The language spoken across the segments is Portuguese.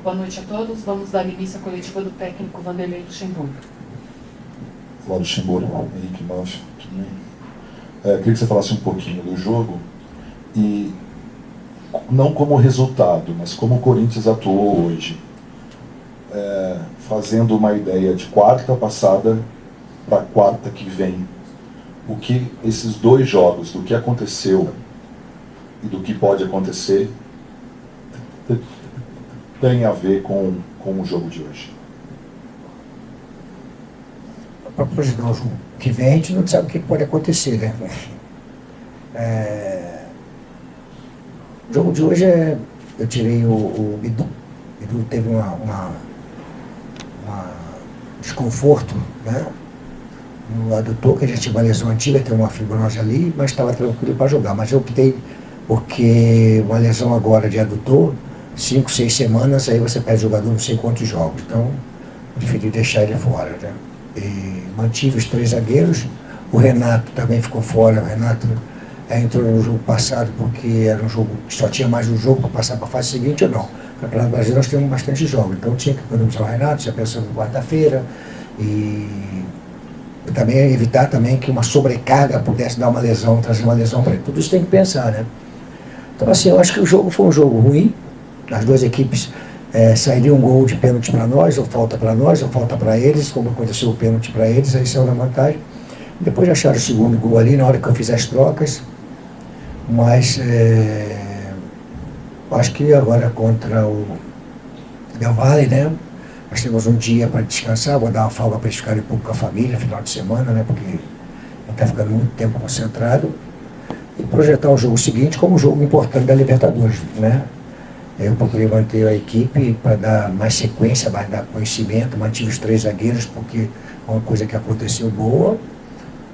Boa noite a todos. Vamos dar início à coletiva do técnico Vanderlei Luxemburgo. Olá, Luxemburgo, Henrique Mancha, tudo bem? Queria que você falasse um pouquinho do jogo e não como resultado, mas como o Corinthians atuou hoje, fazendo uma ideia de quarta passada para quarta que vem. O que esses dois jogos, do que aconteceu e do que pode acontecer, tem a ver com o jogo de hoje? Para projetar o jogo que vem, a gente não sabe o que pode acontecer, né? O jogo de hoje eu tirei o Bidu. O Bidu teve uma desconforto, né? No adutor, que a gente tinha uma lesão antiga, tem uma fibrose ali, mas estava tranquilo para jogar. Mas eu optei porque uma lesão agora de adutor, 5, 6 semanas, aí você perde o jogador não sei quantos jogos. Então, preferi deixar ele fora, né? E mantive os 3 zagueiros. O Renato também ficou fora. O Renato entrou no jogo passado porque era um jogo que só tinha mais um jogo para passar para a fase seguinte ou não. No Campeonato Brasileiro nós temos bastante jogos, então tinha que economizar o Renato, já pensando em quarta-feira. E também evitar também que uma sobrecarga pudesse dar uma lesão, trazer uma lesão para ele. Tudo isso tem que pensar, né? Então assim, eu acho que o jogo foi um jogo ruim. As duas equipes sairia um gol de pênalti para nós, ou falta para eles, como aconteceu o pênalti para eles, aí saiu na vantagem. Depois acharam o segundo gol ali, na hora que eu fiz as trocas, mas acho que agora contra o Del Valle, né, nós temos um dia para descansar, vou dar uma folga para eles ficarem um pouco com a família, final de semana, né, porque a gente está ficando muito tempo concentrado, e projetar o jogo seguinte como um jogo importante da Libertadores, né. Eu procurei manter a equipe para dar mais sequência, mais dar conhecimento, mantive os 3 zagueiros, porque é uma coisa que aconteceu boa,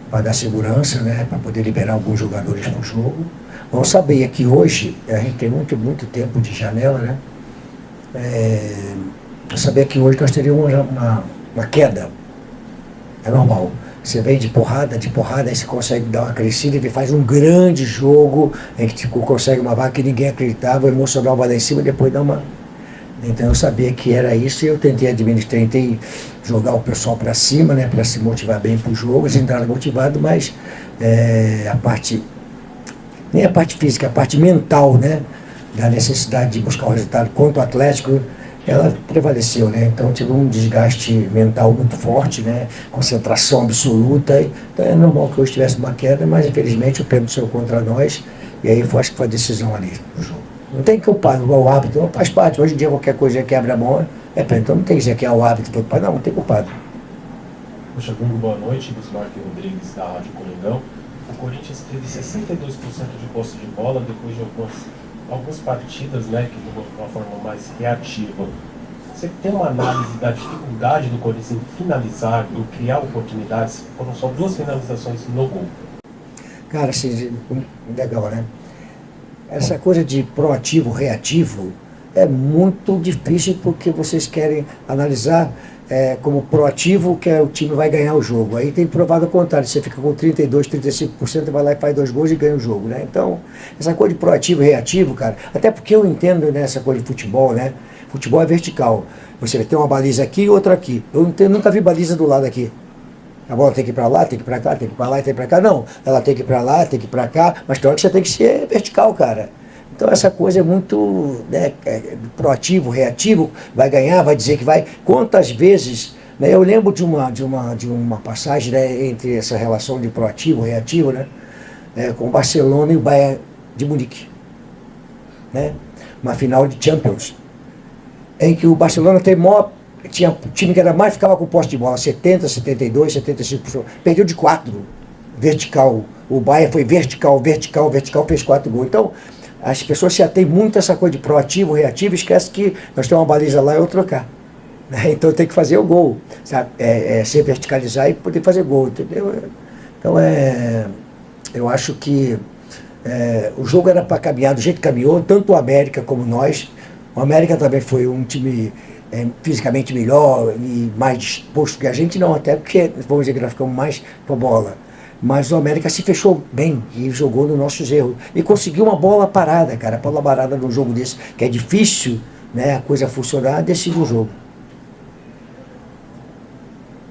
para dar segurança, né, para poder liberar alguns jogadores para o jogo. Vamos saber que hoje, a gente tem muito tempo de janela, né, eu sabia que hoje nós teríamos uma queda, é normal. Você vem de porrada, aí você consegue dar uma crescida e faz um grande jogo, em que consegue uma vaga que ninguém acreditava, o emocional vai lá em cima e depois dá uma... Então eu sabia que era isso e eu tentei administrar, tentei jogar o pessoal para cima, né, para se motivar bem para o jogo. Eles entraram motivados, mas a parte, nem a parte física, a parte mental, né, da necessidade de buscar o resultado contra o Atlético, ela prevaleceu, né? Então tive um desgaste mental muito forte, né? Concentração absoluta. Então é normal que hoje tivesse uma queda, mas infelizmente o pênalti saiu contra nós e aí acho que foi a decisão ali no jogo. Não tem que culpar o árbitro, faz parte. Hoje em dia qualquer coisa quebra a mão, então não tem que dizer que é o árbitro culpado, não tem culpado. Poxa, Gungo, boa noite. Bismarck Rodrigues, da Rádio Coringão. O Corinthians teve 62% de posse de bola depois de algumas partidas, né, que de uma forma mais reativa. Você tem uma análise da dificuldade do Corinthians em finalizar, em criar oportunidades? Foram só 2 finalizações no gol. Cara, assim, legal, né? Essa coisa de proativo, reativo, é muito difícil porque vocês querem analisar como proativo que o time vai ganhar o jogo. Aí tem provado o contrário, você fica com 32, 35%, vai lá e faz 2 gols e ganha o jogo, né? Então, essa coisa de proativo e reativo, cara, até porque eu entendo nessa coisa de futebol, né? Futebol é vertical. Você vai ter uma baliza aqui e outra aqui. Eu nunca vi baliza do lado aqui. A bola tem que ir para lá, tem que ir para cá, tem que ir para lá e tem que ir para cá. Não, ela tem que ir para lá, tem que ir para cá, mas tem hora que você tem que ser vertical, cara. Então essa coisa é muito, né, proativo, reativo, vai ganhar, vai dizer que vai. Quantas vezes, né, eu lembro de uma passagem, né, entre essa relação de proativo, reativo, né, com o Barcelona e o Bayern de Munique, né, uma final de Champions, em que o Barcelona tinha um time que era mais, ficava com posse de bola, 70, 72, 75%, perdeu de 4, vertical. O Bayern foi vertical, fez 4 gols. Então, as pessoas se atêm muito a essa coisa de proativo, reativo, esquece que nós temos uma baliza lá e eu trocar. Então tem que fazer o gol, sabe? Se verticalizar e poder fazer gol, entendeu? Então eu acho que o jogo era para caminhar do jeito que caminhou, tanto o América como nós. O América também foi um time fisicamente melhor e mais disposto que a gente, não, até porque, vamos dizer que nós ficamos mais com a bola. Mas o América se fechou bem e jogou nos nossos erros. E conseguiu uma bola parada, cara. Bola parada num jogo desse, que é difícil né, a coisa funcionar, decide o jogo.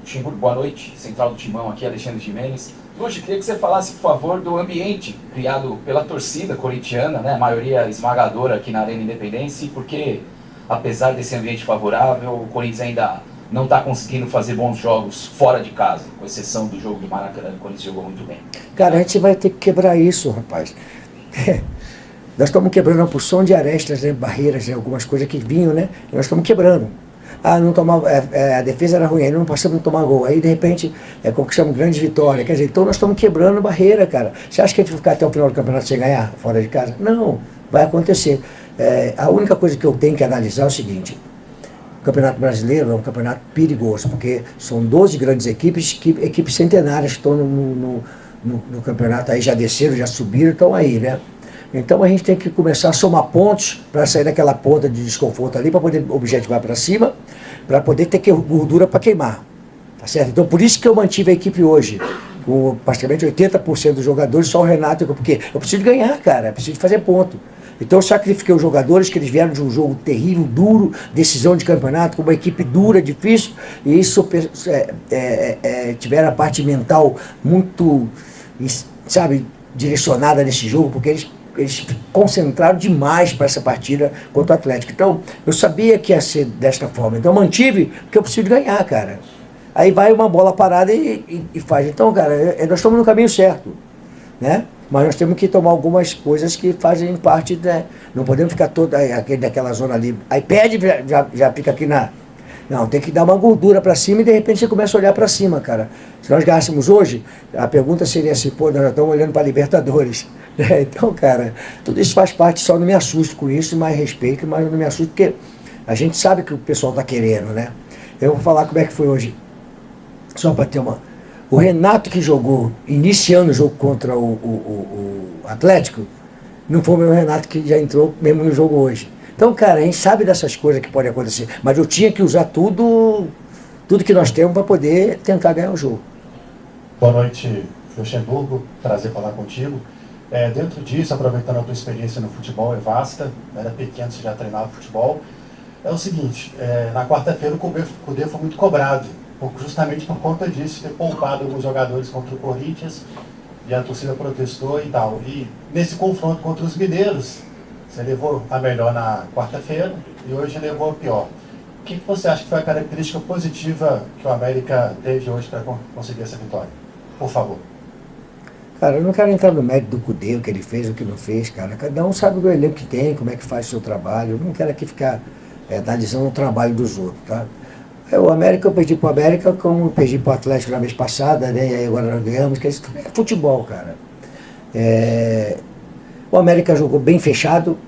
Luxemburgo, boa noite. Central do Timão, aqui Alexandre Gimenez. Hoje, queria que você falasse, por favor, do ambiente criado pela torcida corintiana, né, a maioria esmagadora aqui na Arena Independência, porque, apesar desse ambiente favorável, o Corinthians ainda não está conseguindo fazer bons jogos fora de casa, com exceção do jogo do Maracanã, o Corinthians jogou muito bem. Cara, a gente vai ter que quebrar isso, rapaz. Nós estamos quebrando a porção de arestas, né, barreiras, né, algumas coisas que vinham, né? E nós estamos quebrando. Não tomava, a defesa era ruim, aí não passamos a tomar gol. Aí, de repente, conquistamos grandes vitórias. Quer dizer, então nós estamos quebrando barreira, cara. Você acha que a gente vai ficar até o final do campeonato sem ganhar, fora de casa? Não, vai acontecer. A única coisa que eu tenho que analisar é o seguinte: o Campeonato Brasileiro é um campeonato perigoso, porque são 12 grandes equipes, equipes centenárias que estão no campeonato, aí já desceram, já subiram, estão aí, né? Então a gente tem que começar a somar pontos para sair daquela ponta de desconforto ali, para poder objetivar para cima, para poder ter gordura para queimar. Tá certo? Então por isso que eu mantive a equipe hoje, com praticamente 80% dos jogadores, só o Renato, porque eu preciso de ganhar, cara, eu preciso de fazer ponto. Então eu sacrifiquei os jogadores, que eles vieram de um jogo terrível, duro, decisão de campeonato, com uma equipe dura, difícil, e isso tiveram a parte mental muito, sabe, direcionada nesse jogo, porque eles concentraram demais para essa partida contra o Atlético. Então, eu sabia que ia ser desta forma. Então, eu mantive, porque eu preciso ganhar, cara. Aí vai uma bola parada e faz. Então, cara, nós estamos no caminho certo, né? Mas nós temos que tomar algumas coisas que fazem parte da... Não podemos ficar todo daquela zona ali. Aí perde, já fica aqui na... Não, tem que dar uma gordura para cima e de repente você começa a olhar para cima, cara. Se nós ganhássemos hoje, a pergunta seria assim, pô, nós já estamos olhando para Libertadores. Então, cara, tudo isso faz parte, só não me assusto com isso, mais respeito, mas não me assusto porque a gente sabe que o pessoal está querendo, né? Eu vou falar como é que foi hoje, só para ter uma... O Renato que jogou, iniciando o jogo contra o Atlético, não foi o mesmo Renato que já entrou mesmo no jogo hoje. Então, cara, a gente sabe dessas coisas que podem acontecer, mas eu tinha que usar tudo que nós temos para poder tentar ganhar o jogo. Boa noite, Luxemburgo, prazer falar contigo. Dentro disso, aproveitando a tua experiência no futebol, é vasta, era pequeno, você já treinava futebol. É o seguinte, na quarta-feira o Cudê foi muito cobrado, justamente por conta disso, ter poupado alguns jogadores contra o Corinthians, e a torcida protestou e tal. E nesse confronto contra os mineiros, você levou a melhor na quarta-feira e hoje levou a pior. O que você acha que foi a característica positiva que o América teve hoje para conseguir essa vitória? Por favor. Cara, eu não quero entrar no mérito do Cudê, o que ele fez, o que não fez, cara. Cada um sabe o elenco que tem, como é que faz o seu trabalho. Eu não quero aqui ficar analisando o trabalho dos outros, tá? O América, eu perdi para o América como eu perdi para o Atlético na vez passada, né? E aí agora nós ganhamos, que isso é futebol, cara. O América jogou bem fechado,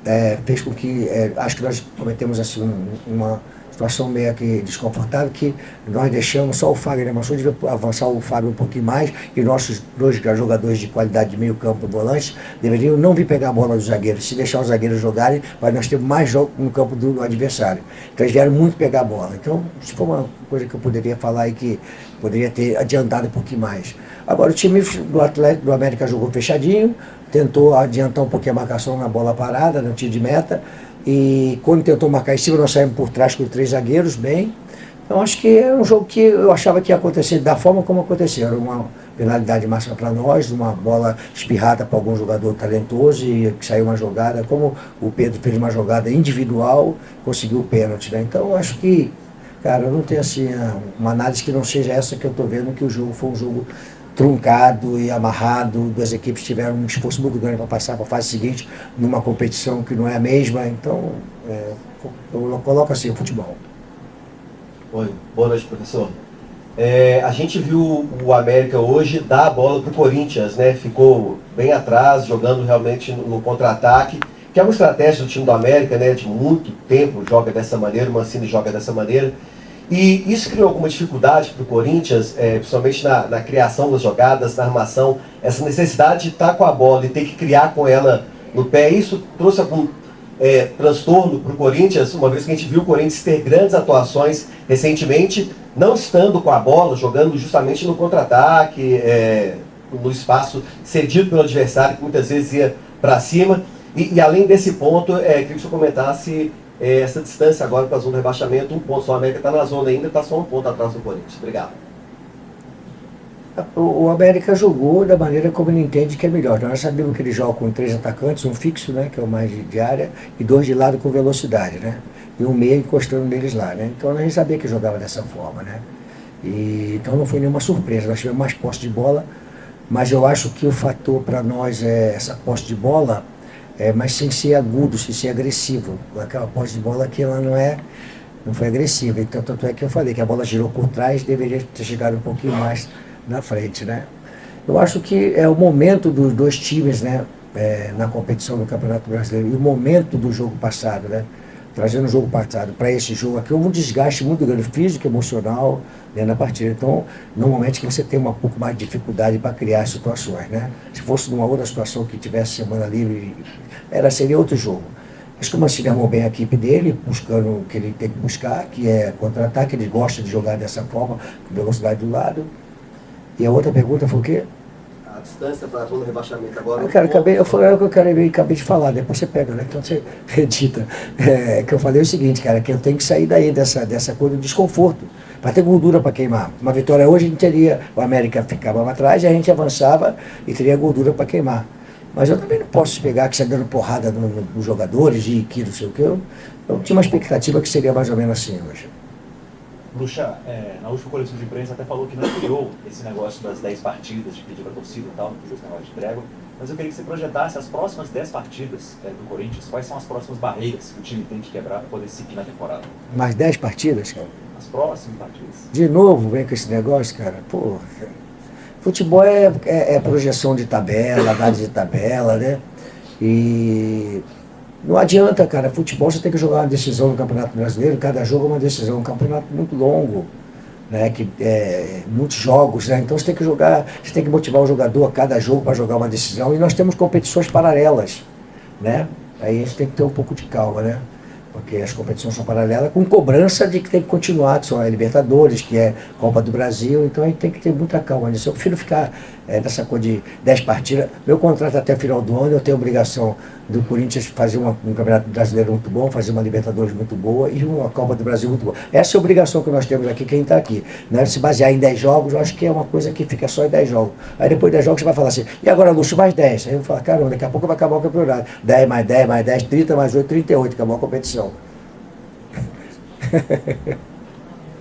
fez com que, acho que nós cometemos assim uma situação meio que desconfortável, que nós deixamos só o Fagner Mansur, devia avançar o Fábio um pouquinho mais, e nossos dois jogadores de qualidade de meio campo, volantes, deveriam não vir pegar a bola dos zagueiros, se deixar os zagueiros jogarem, mas nós temos mais jogo no campo do adversário. Então eles vieram muito pegar a bola. Então, isso foi uma coisa que eu poderia falar e que poderia ter adiantado um pouquinho mais. Agora o time do Atlético, do América jogou fechadinho, tentou adiantar um pouquinho a marcação na bola parada, no tiro de meta, e quando tentou marcar em cima, nós saímos por trás com 3 zagueiros, bem. Então acho que é um jogo que eu achava que ia acontecer da forma como aconteceu. Era uma penalidade máxima para nós, uma bola espirrada para algum jogador talentoso e que saiu uma jogada, como o Pedro fez uma jogada individual, conseguiu o pênalti, né? Então acho que, cara, eu não tenho assim uma análise que não seja essa que eu estou vendo, que o jogo foi um jogo truncado e amarrado, duas equipes tiveram um esforço muito grande para passar para a fase seguinte, numa competição que não é a mesma, então eu coloco assim o futebol. Oi, boa noite, professor. A gente viu o América hoje dar a bola para o Corinthians, né? Ficou bem atrás, jogando realmente no contra-ataque, que é uma estratégia do time do América, né? De muito tempo joga dessa maneira, o Mancini joga dessa maneira. E isso criou alguma dificuldade para o Corinthians, principalmente na criação das jogadas, na armação, essa necessidade de estar com a bola e ter que criar com ela no pé. Isso trouxe algum transtorno para o Corinthians, uma vez que a gente viu o Corinthians ter grandes atuações recentemente, não estando com a bola, jogando justamente no contra-ataque, no espaço cedido pelo adversário, que muitas vezes ia para cima. E além desse ponto, queria que você comentasse essa distância agora para a zona do rebaixamento, 1 ponto só. A América está na zona ainda, está só 1 ponto atrás do Corinthians. Obrigado. O América jogou da maneira como ele entende que é melhor. Nós sabemos que ele joga com 3 atacantes, um fixo, né, que é o mais de área, e 2 de lado com velocidade, né? E um meia encostando neles lá, né? Então a gente sabia que jogava dessa forma, né? Então não foi nenhuma surpresa. Nós tivemos mais posse de bola, mas eu acho que o fator para nós é essa posse de bola, mas sem ser agudo, sem ser agressivo. Aquela posse de bola que ela não foi agressiva. Então, tanto é que eu falei que a bola girou por trás, deveria ter chegado um pouquinho mais na frente, né? Eu acho que é o momento dos dois times, né, na competição do Campeonato Brasileiro, e o momento do jogo passado, né? Trazendo o jogo passado para esse jogo aqui, houve um desgaste muito grande, físico e emocional, né, na partida. Então, normalmente que você tem um pouco mais de dificuldade para criar situações, né? Se fosse numa outra situação que tivesse semana livre, seria outro jogo. Acho que o Mancini armou bem a equipe dele, buscando o que ele tem que buscar, que é contra-ataque. Ele gosta de jogar dessa forma, com velocidade do lado. E a outra pergunta foi o quê? A distância para a zona do rebaixamento agora. Cara, o que eu acabei de falar, depois você pega, né? Então você edita. Que eu falei o seguinte, cara, que eu tenho que sair daí dessa coisa do desconforto, para ter gordura para queimar. Uma vitória hoje, a gente teria, o América ficava lá atrás e a gente avançava e teria gordura para queimar. Mas eu também não posso pegar que você dando porrada nos jogadores e que não sei o que. Eu tinha uma expectativa que seria mais ou menos assim hoje. Lucha, na última coletiva de imprensa até falou que não criou esse negócio das 10 partidas, de pedir para a torcida e tal, não criou esse negócio de trégua, mas eu queria que você projetasse as próximas 10 partidas do Corinthians, quais são as próximas barreiras que o time tem que quebrar para poder seguir na temporada? Mais 10 partidas, cara? As próximas partidas. De novo, vem com esse negócio, cara. Pô, futebol é projeção de tabela, análise de tabela, né? E não adianta, cara. Futebol você tem que jogar uma decisão no Campeonato Brasileiro, cada jogo é uma decisão, um campeonato muito longo, né? Muitos jogos, né? Então você tem que jogar, você tem que motivar o jogador a cada jogo para jogar uma decisão, e nós temos competições paralelas, né? Aí a gente tem que ter um pouco de calma, né? Porque as competições são paralelas, com cobrança de que tem que continuar, que são a Libertadores, que é Copa do Brasil, então a gente tem que ter muita calma nisso. Eu prefiro ficar nessa coisa de 10 partidas. Meu contrato até o final do ano, eu tenho a obrigação do Corinthians fazer um Campeonato Brasileiro muito bom, fazer uma Libertadores muito boa e uma Copa do Brasil muito boa. Essa é a obrigação que nós temos aqui, quem está aqui. Né? Se basear em 10 jogos, eu acho que é uma coisa que fica só em 10 jogos. Aí depois de 10 jogos você vai falar assim, e agora, Lúcio, mais 10? Aí eu vou falar, caramba, daqui a pouco vai acabar o campeonato. 10 mais 10 mais 10, 30 mais 8, 38, acabou a competição.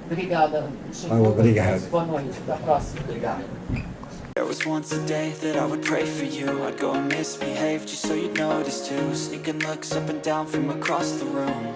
Obrigada. Obrigado. Boa noite. Até a próxima. Obrigado. There was once a day that I would pray for you. I'd go and misbehave just so you'd notice too. Sneaking looks up and down from across the room.